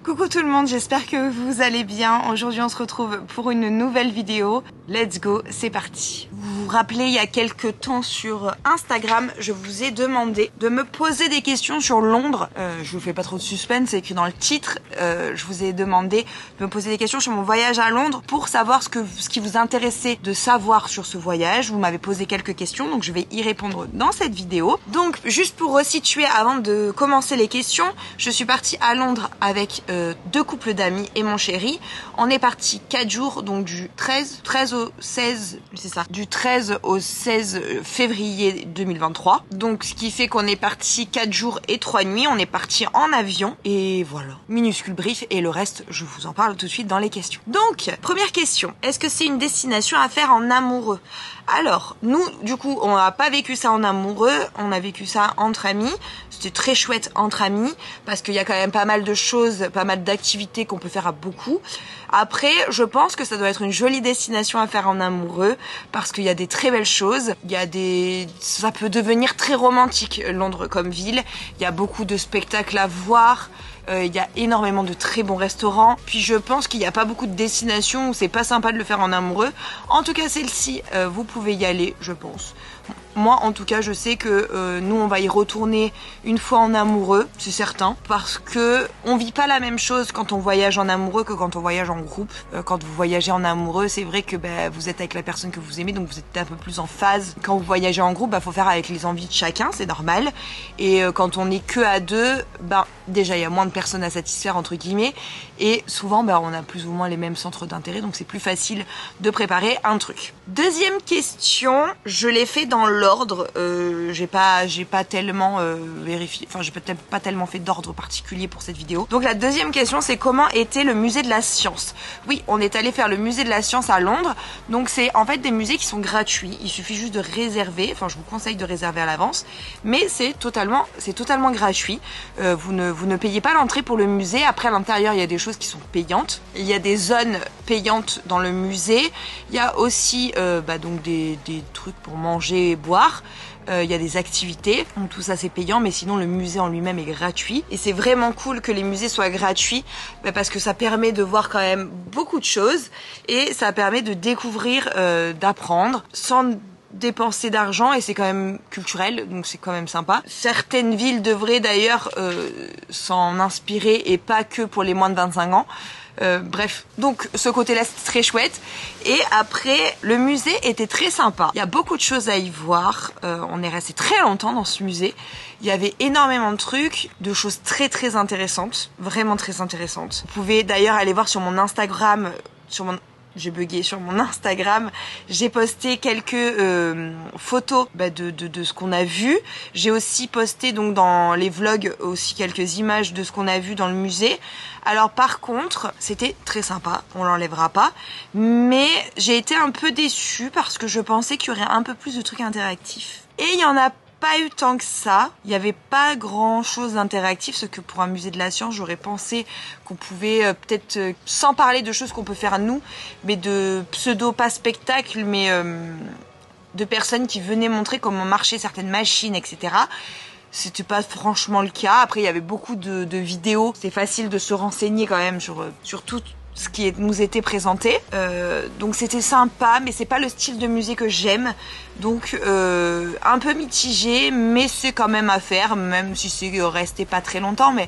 Coucou tout le monde, j'espère que vous allez bien. Aujourd'hui on se retrouve pour une nouvelle vidéo. Let's go, c'est parti. Vous vous rappelez, il y a quelques temps sur Instagram, je vous ai demandé de me poser des questions sur Londres. Je vous fais pas trop de suspense, c'est écrit dans le titre. Je vous ai demandé de me poser des questions sur mon voyage à Londres pour savoir ce qui vous intéressait de savoir sur ce voyage. Vous m'avez posé quelques questions, donc je vais y répondre dans cette vidéo. Donc juste pour resituer avant de commencer les questions, je suis partie à Londres avec deux couples d'amis et mon chéri. On est parti 4 jours, donc du 13 au 16, c'est ça, du 13 au 16 février 2023. Donc ce qui fait qu'on est parti 4 jours et 3 nuits. On est parti en avion et voilà. Minuscule brief et le reste, je vous en parle tout de suite dans les questions. Donc, première question. Est-ce que c'est une destination à faire en amoureux? Alors, nous, du coup, on n'a pas vécu ça en amoureux, on a vécu ça entre amis. C'était très chouette entre amis parce qu'il y a quand même pas mal de choses, pas mal d'activités qu'on peut faire à beaucoup. Après, je pense que ça doit être une jolie destination à faire en amoureux parce qu'il y a des très belles choses. Ça peut devenir très romantique, Londres comme ville. Il y a beaucoup de spectacles à voir. Il y a énormément de très bons restaurants. Puis je pense qu'il n'y a pas beaucoup de destinations où c'est pas sympa de le faire en amoureux. En tout cas, celle-ci, vous pouvez y aller, je pense. Moi, en tout cas, je sais que nous, on va y retourner une fois en amoureux, c'est certain. Parce que on vit pas la même chose quand on voyage en amoureux que quand on voyage en groupe. Quand vous voyagez en amoureux, c'est vrai que vous êtes avec la personne que vous aimez, donc vous êtes un peu plus en phase. Quand vous voyagez en groupe, faut faire avec les envies de chacun, c'est normal. Et quand on est que à deux, déjà, il y a moins de personnes à satisfaire, entre guillemets. Et souvent, on a plus ou moins les mêmes centres d'intérêt, donc c'est plus facile de préparer un truc. Deuxième question, je l'ai fait dans l'ordre. J'ai pas tellement vérifié, enfin j'ai pas tellement fait d'ordre particulier pour cette vidéo. Donc la deuxième question, c'est comment était le musée de la science? Oui, on est allé faire le musée de la science à Londres. Donc c'est en fait des musées qui sont gratuits. Il suffit juste de réserver. Enfin, je vous conseille de réserver à l'avance, mais c'est totalement gratuit. Vous ne payez pas l'entrée pour le musée. Après, à l'intérieur, il y a des choses qui sont payantes. Il y a des zones payantes dans le musée. Il y a aussi donc des trucs pour manger et boire. Il y a des activités, donc tout ça c'est payant, mais sinon le musée en lui-même est gratuit. Et c'est vraiment cool que les musées soient gratuits parce que ça permet de voir quand même beaucoup de choses et ça permet de découvrir, d'apprendre sans dépenser d'argent, et c'est quand même culturel, donc c'est quand même sympa. Certaines villes devraient d'ailleurs s'en inspirer, et pas que pour les moins de 25 ans. Bref, donc ce côté-là c'est très chouette. Et après, le musée était très sympa. Il y a beaucoup de choses à y voir. On est resté très longtemps dans ce musée. Il y avait énormément de trucs, de choses très très intéressantes, vraiment très intéressantes. Vous pouvez d'ailleurs aller voir sur mon Instagram, j'ai bugué sur mon Instagram, j'ai posté quelques photos de ce qu'on a vu. J'ai aussi posté donc dans les vlogs aussi quelques images de ce qu'on a vu dans le musée. Alors par contre, c'était très sympa, on l'enlèvera pas, mais j'ai été un peu déçue parce que je pensais qu'il y aurait un peu plus de trucs interactifs. Et il y en a pas eu tant que ça, il n'y avait pas grand chose d'interactif, ce que pour un musée de la science j'aurais pensé qu'on pouvait peut-être, sans parler de choses qu'on peut faire nous, mais de pseudo pas spectacle, mais de personnes qui venaient montrer comment marchaient certaines machines, etc. C'était pas franchement le cas. Après il y avait beaucoup de vidéos, c'est facile de se renseigner quand même sur tout ce qui nous était présenté, donc c'était sympa, mais c'est pas le style de musée que j'aime, donc un peu mitigé, mais c'est quand même à faire, même si c'est resté pas très longtemps, mais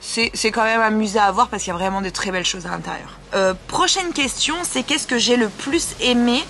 c'est quand même un musée à voir parce qu'il y a vraiment de très belles choses à l'intérieur. Prochaine question, c'est qu'est-ce que j'ai le plus aimé?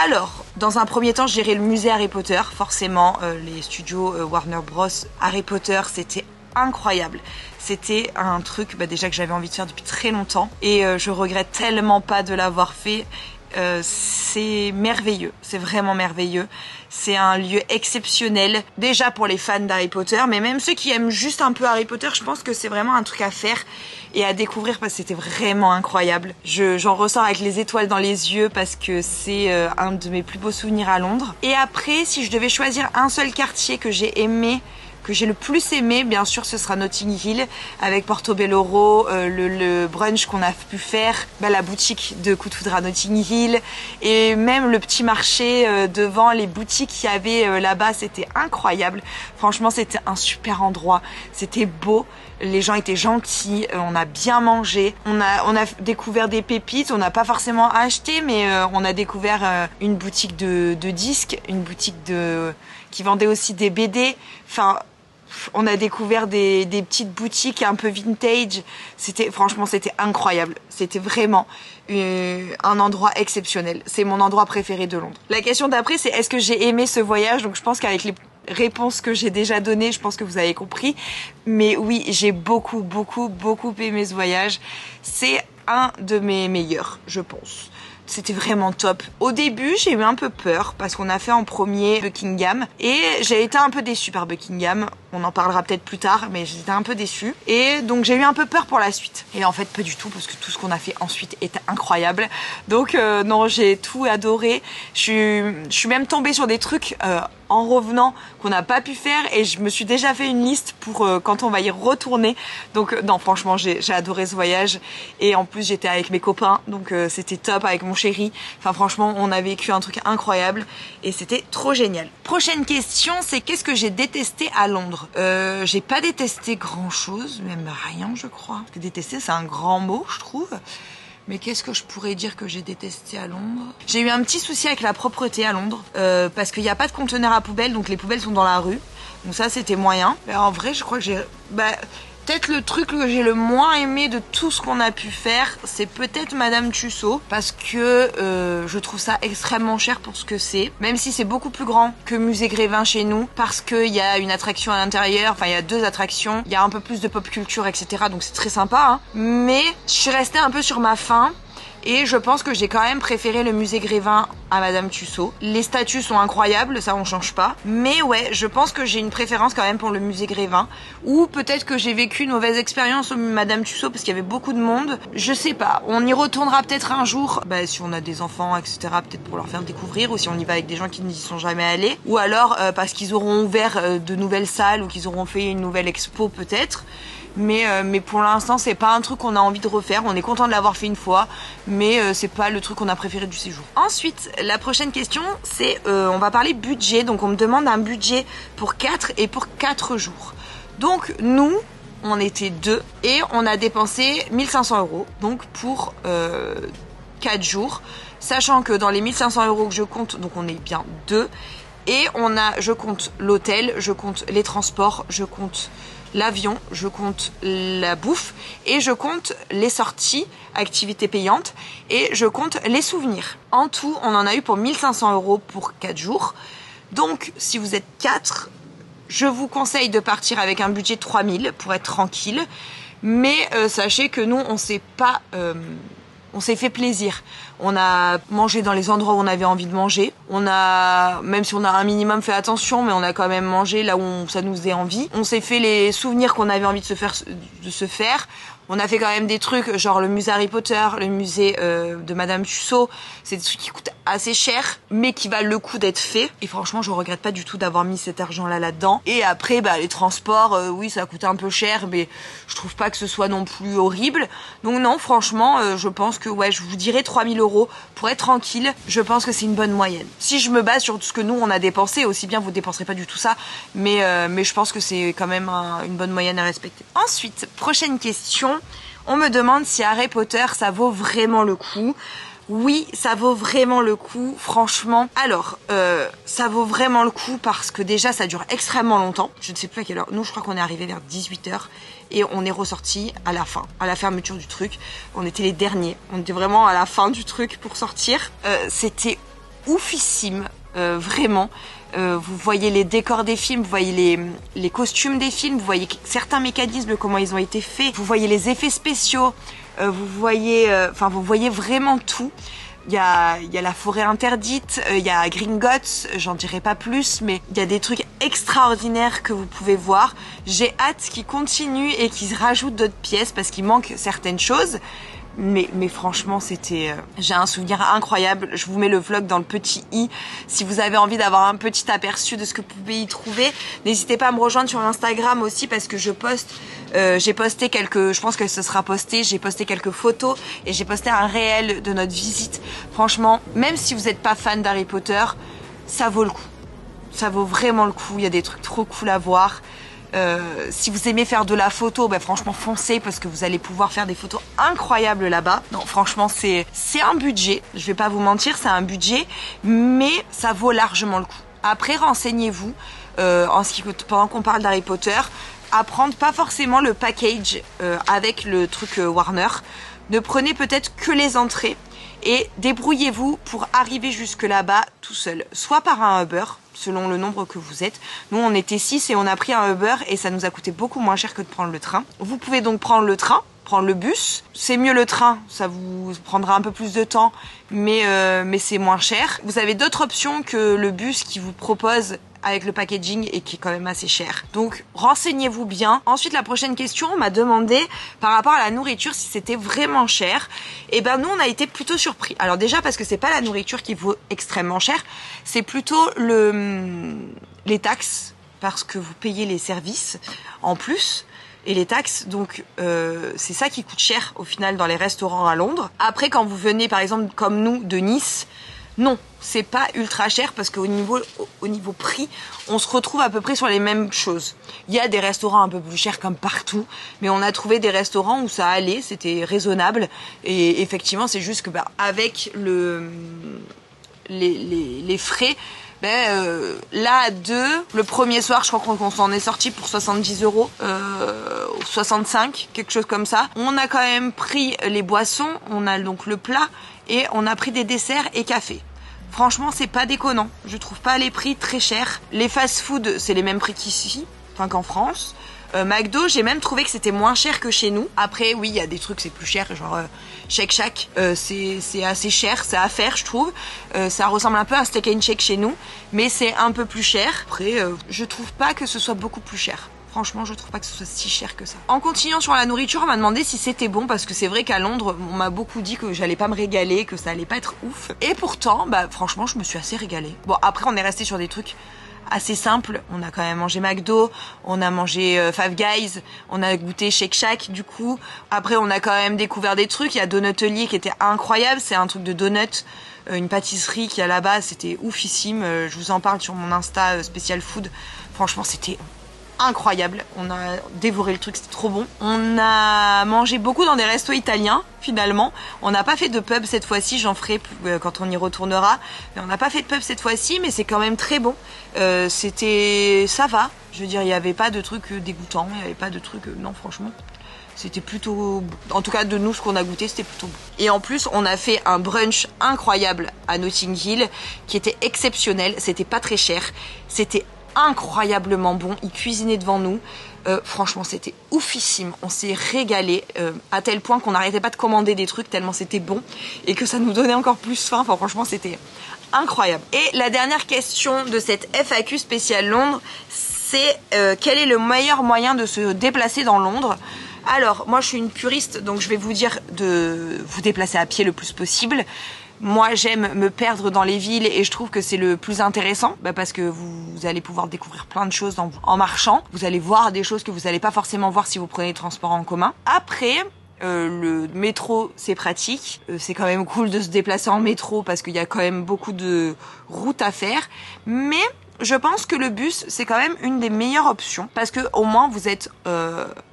Alors, dans un premier temps, je dirais le musée Harry Potter, forcément, les studios Warner Bros. Harry Potter, c'était incroyable. C'était un truc déjà que j'avais envie de faire depuis très longtemps et je regrette tellement pas de l'avoir fait. C'est merveilleux, c'est vraiment merveilleux. C'est un lieu exceptionnel, déjà pour les fans d'Harry Potter, mais même ceux qui aiment juste un peu Harry Potter, je pense que c'est vraiment un truc à faire et à découvrir parce que c'était vraiment incroyable. J'en ressors avec les étoiles dans les yeux parce que c'est un de mes plus beaux souvenirs à Londres. Et après, si je devais choisir un seul quartier que j'ai aimé que j'ai le plus aimé, bien sûr, ce sera Notting Hill avec Portobello, le brunch qu'on a pu faire, la boutique de Coup de Foudre à Notting Hill et même le petit marché devant les boutiques qu'il y avait là-bas, c'était incroyable. Franchement, c'était un super endroit, c'était beau. Les gens étaient gentils, on a bien mangé, on a découvert des pépites, on n'a pas forcément acheté, mais on a découvert une boutique de disques, une boutique qui vendait aussi des BD. Enfin, on a découvert des petites boutiques un peu vintage. Franchement, c'était incroyable. C'était vraiment un endroit exceptionnel. C'est mon endroit préféré de Londres. La question d'après, c'est est-ce que j'ai aimé ce voyage? Donc je pense qu'avec les réponses que j'ai déjà données, je pense que vous avez compris. Mais oui, j'ai beaucoup aimé ce voyage. C'est un de mes meilleurs, je pense. C'était vraiment top. Au début, j'ai eu un peu peur parce qu'on a fait en premier Buckingham et j'ai été un peu déçue par Buckingham. On en parlera peut-être plus tard, mais j'étais un peu déçue. Et donc j'ai eu un peu peur pour la suite. Et en fait, pas du tout parce que tout ce qu'on a fait ensuite était incroyable. Donc non, j'ai tout adoré. Je suis même tombée sur des trucs en revenant qu'on n'a pas pu faire et je me suis déjà fait une liste pour quand on va y retourner. Donc non, franchement, j'ai adoré ce voyage et en plus j'étais avec mes copains, donc c'était top avec mon chéri. Enfin franchement, on a vécu un truc incroyable et c'était trop génial. Prochaine question, c'est qu'est-ce que j'ai détesté à Londres? J'ai pas détesté grand chose, même rien je crois. Parce que détester c'est un grand mot je trouve. Mais qu'est-ce que je pourrais dire que j'ai détesté à Londres? J'ai eu un petit souci avec la propreté à Londres parce qu'il n'y a pas de conteneur à poubelle, donc les poubelles sont dans la rue. Donc ça c'était moyen. Mais en vrai je crois que j'ai... peut-être le truc que j'ai le moins aimé de tout ce qu'on a pu faire, c'est peut-être Madame Tussauds, parce que je trouve ça extrêmement cher pour ce que c'est, même si c'est beaucoup plus grand que Musée Grévin chez nous, parce qu'il y a une attraction à l'intérieur, enfin il y a 2 attractions, il y a un peu plus de pop culture, etc. Donc c'est très sympa, hein. Mais je suis restée un peu sur ma faim. Et je pense que j'ai quand même préféré le musée Grévin à Madame Tussauds. Les statues sont incroyables, ça on change pas. Mais ouais, je pense que j'ai une préférence quand même pour le musée Grévin. Ou peut-être que j'ai vécu une mauvaise expérience au Madame Tussauds parce qu'il y avait beaucoup de monde. Je sais pas, on y retournera peut-être un jour. Si on a des enfants, etc. Peut-être pour leur faire découvrir. Ou si on y va avec des gens qui n'y sont jamais allés. Ou alors parce qu'ils auront ouvert de nouvelles salles ou qu'ils auront fait une nouvelle expo peut-être. Mais pour l'instant c'est pas un truc qu'on a envie de refaire. On est content de l'avoir fait une fois, mais c'est pas le truc qu'on a préféré du séjour. Ensuite, la prochaine question c'est on va parler budget. Donc on me demande un budget pour 4 et pour 4 jours. Donc nous on était 2 et on a dépensé 1500 €. Donc pour 4 jours, sachant que dans les 1500 € que je compte, donc on est bien 2. Et je compte l'hôtel, je compte les transports, je compte l'avion, je compte la bouffe et je compte les sorties, activités payantes et je compte les souvenirs. En tout, on en a eu pour 1500 € pour 4 jours. Donc, si vous êtes 4, je vous conseille de partir avec un budget de 3000 pour être tranquille. Mais sachez que nous, on s'est fait plaisir. On a mangé dans les endroits où on avait envie de manger. Même si on a un minimum fait attention, mais on a quand même mangé là où ça nous faisait envie. On s'est fait les souvenirs qu'on avait envie de se faire. On a fait quand même des trucs genre le musée Harry Potter, le musée de Madame Tussauds. C'est des trucs qui coûtent assez cher, mais qui valent le coup d'être faits. Et franchement, je regrette pas du tout d'avoir mis cet argent-là là-dedans. Et après, les transports, oui, ça coûte un peu cher, mais je trouve pas que ce soit non plus horrible. Donc non, franchement, je pense que ouais, je vous dirais 3000 € pour être tranquille. Je pense que c'est une bonne moyenne. Si je me base sur ce que nous on a dépensé, aussi bien vous dépenserez pas du tout ça, mais je pense que c'est quand même une bonne moyenne à respecter. Ensuite, prochaine question. On me demande si Harry Potter ça vaut vraiment le coup. Oui, ça vaut vraiment le coup, franchement. Alors, ça vaut vraiment le coup parce que déjà ça dure extrêmement longtemps. Je ne sais plus à quelle heure. Nous, je crois qu'on est arrivé vers 18 h et on est ressorti à la fin, à la fermeture du truc. On était les derniers. On était vraiment à la fin du truc pour sortir. C'était oufissime, vraiment. Vous voyez les décors des films, vous voyez les costumes des films, vous voyez certains mécanismes, comment ils ont été faits, vous voyez les effets spéciaux, vous voyez vraiment tout. Il y a la forêt interdite, il y a Gringotts, j'en dirai pas plus, mais il y a des trucs extraordinaires que vous pouvez voir. J'ai hâte qu'ils continuent et qu'ils rajoutent d'autres pièces parce qu'il manque certaines choses. mais franchement c'était j'ai un souvenir incroyable. Je vous mets le vlog dans le petit i si vous avez envie d'avoir un petit aperçu de ce que vous pouvez y trouver. N'hésitez pas à me rejoindre sur Instagram aussi parce que je poste j'ai posté quelques, je pense que ce sera posté, j'ai posté quelques photos et j'ai posté un réel de notre visite. Franchement, même si vous n'êtes pas fan d'Harry Potter, ça vaut le coup. Ça vaut vraiment le coup, il y a des trucs trop cool à voir. Si vous aimez faire de la photo, bah franchement foncez parce que vous allez pouvoir faire des photos incroyables là-bas. Non, franchement c'est un budget, je vais pas vous mentir, c'est un budget, mais ça vaut largement le coup. Après, renseignez-vous pendant qu'on parle d'Harry Potter, à prendre pas forcément le package avec le truc Warner. Ne prenez peut-être que les entrées et débrouillez-vous pour arriver jusque là-bas tout seul, soit par un Uber, selon le nombre que vous êtes. Nous on était 6 et on a pris un Uber et ça nous a coûté beaucoup moins cher que de prendre le train. Vous pouvez donc prendre le train, prendre le bus. C'est mieux le train, ça vous prendra un peu plus de temps, mais c'est moins cher. Vous avez d'autres options que le bus qui vous propose avec le packaging et qui est quand même assez cher. Donc renseignez-vous bien. Ensuite, la prochaine question, on m'a demandé par rapport à la nourriture si c'était vraiment cher. Et ben nous on a été plutôt surpris. Alors déjà parce que c'est pas la nourriture qui vaut extrêmement cher, c'est plutôt les taxes, parce que vous payez les services en plus et les taxes, donc c'est ça qui coûte cher au final dans les restaurants à Londres. Après, quand vous venez par exemple comme nous de Nice, non, c'est pas ultra cher parce qu'au niveau prix, on se retrouve à peu près sur les mêmes choses. Il y a des restaurants un peu plus chers comme partout, mais on a trouvé des restaurants où ça allait, c'était raisonnable. Et effectivement, c'est juste que avec les frais, là à deux, le premier soir, je crois qu'on s'en est sorti pour 70 €, 65, quelque chose comme ça. On a quand même pris les boissons, on a donc le plat et on a pris des desserts et café. Franchement, c'est pas déconnant. Je trouve pas les prix très chers. Les fast-food, c'est les mêmes prix qu'ici, enfin qu'en France. McDo, j'ai même trouvé que c'était moins cher que chez nous. Après, oui, il y a des trucs c'est plus cher, genre Shake Shack, c'est assez cher, c'est à faire, je trouve. Ça ressemble un peu à un Steak and Shake chez nous, mais c'est un peu plus cher. Après, je trouve pas que ce soit beaucoup plus cher. Franchement, je trouve pas que ce soit si cher que ça. En continuant sur la nourriture, on m'a demandé si c'était bon parce que c'est vrai qu'à Londres, on m'a beaucoup dit que j'allais pas me régaler, que ça allait pas être ouf. Et pourtant, franchement, je me suis assez régalée. Bon, après, on est resté sur des trucs assez simples. On a quand même mangé McDo, on a mangé Five Guys, on a goûté Shake Shack du coup. Après, on a quand même découvert des trucs. Il y a Donutelier qui était incroyable. C'est un truc de donut, une pâtisserie qui a là-bas. C'était oufissime. Je vous en parle sur mon Insta spécial food. Franchement, c'était incroyable, on a dévoré le truc, c'était trop bon. On a mangé beaucoup dans des restos italiens finalement. On n'a pas fait de pub cette fois-ci, j'en ferai quand on y retournera. Mais on n'a pas fait de pub cette fois-ci, mais c'est quand même très bon. Ça va. Je veux dire, il n'y avait pas de trucs dégoûtants, il n'y avait pas de trucs... non, franchement. C'était plutôt... En tout cas, de nous, ce qu'on a goûté, c'était plutôt bon. Et en plus, on a fait un brunch incroyable à Notting Hill, qui était exceptionnel. C'était pas très cher. C'était incroyablement bon, ils cuisinaient devant nous, franchement c'était oufissime, on s'est régalé à tel point qu'on n'arrêtait pas de commander des trucs tellement c'était bon et que ça nous donnait encore plus faim. Enfin franchement c'était incroyable. Et la dernière question de cette FAQ spéciale Londres, c'est quel est le meilleur moyen de se déplacer dans Londres? Alors moi je suis une puriste, donc je vais vous dire de vous déplacer à pied le plus possible. Moi, j'aime me perdre dans les villes et je trouve que c'est le plus intéressant parce que vous allez pouvoir découvrir plein de choses en marchant. Vous allez voir des choses que vous n'allez pas forcément voir si vous prenez les transports en commun. Après, le métro, c'est pratique. C'est quand même cool de se déplacer en métro parce qu'il y a quand même beaucoup de routes à faire. Mais je pense que le bus, c'est quand même une des meilleures options parce que au moins vous êtes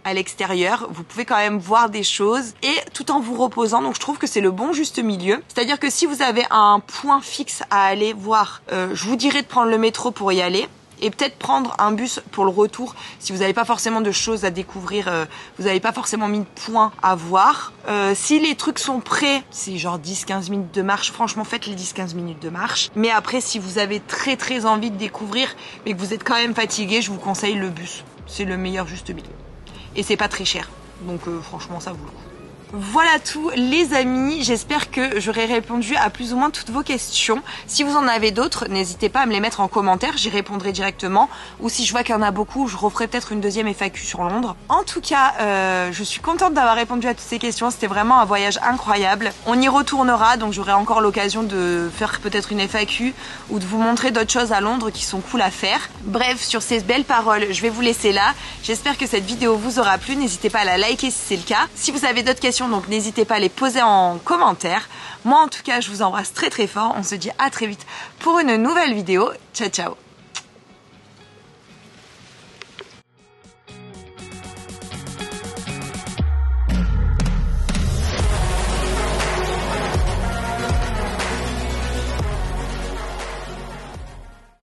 à l'extérieur, vous pouvez quand même voir des choses et tout en vous reposant. Donc je trouve que c'est le bon juste milieu. C'est-à-dire que si vous avez un point fixe à aller voir, je vous dirais de prendre le métro pour y aller. Et peut-être prendre un bus pour le retour si vous n'avez pas forcément de choses à découvrir, vous n'avez pas forcément mis de points à voir. Si les trucs sont prêts, c'est genre 10-15 minutes de marche, franchement faites les 10-15 minutes de marche. Mais après si vous avez très très envie de découvrir mais que vous êtes quand même fatigué, je vous conseille le bus. C'est le meilleur juste milieu. Et c'est pas très cher, donc franchement ça vaut le coup. Voilà tout les amis, j'espère que j'aurai répondu à plus ou moins toutes vos questions. Si vous en avez d'autres, n'hésitez pas à me les mettre en commentaire, j'y répondrai directement. Ou si je vois qu'il y en a beaucoup, je referai peut-être une deuxième FAQ sur Londres. En tout cas, je suis contente d'avoir répondu à toutes ces questions, c'était vraiment un voyage incroyable. On y retournera, donc j'aurai encore l'occasion de faire peut-être une FAQ ou de vous montrer d'autres choses à Londres qui sont cool à faire. Bref, sur ces belles paroles, je vais vous laisser là. J'espère que cette vidéo vous aura plu, n'hésitez pas à la liker si c'est le cas. Si vous avez d'autres questions, donc n'hésitez pas à les poser en commentaire. Moi en tout cas je vous embrasse très très fort, on se dit à très vite pour une nouvelle vidéo. Ciao ciao.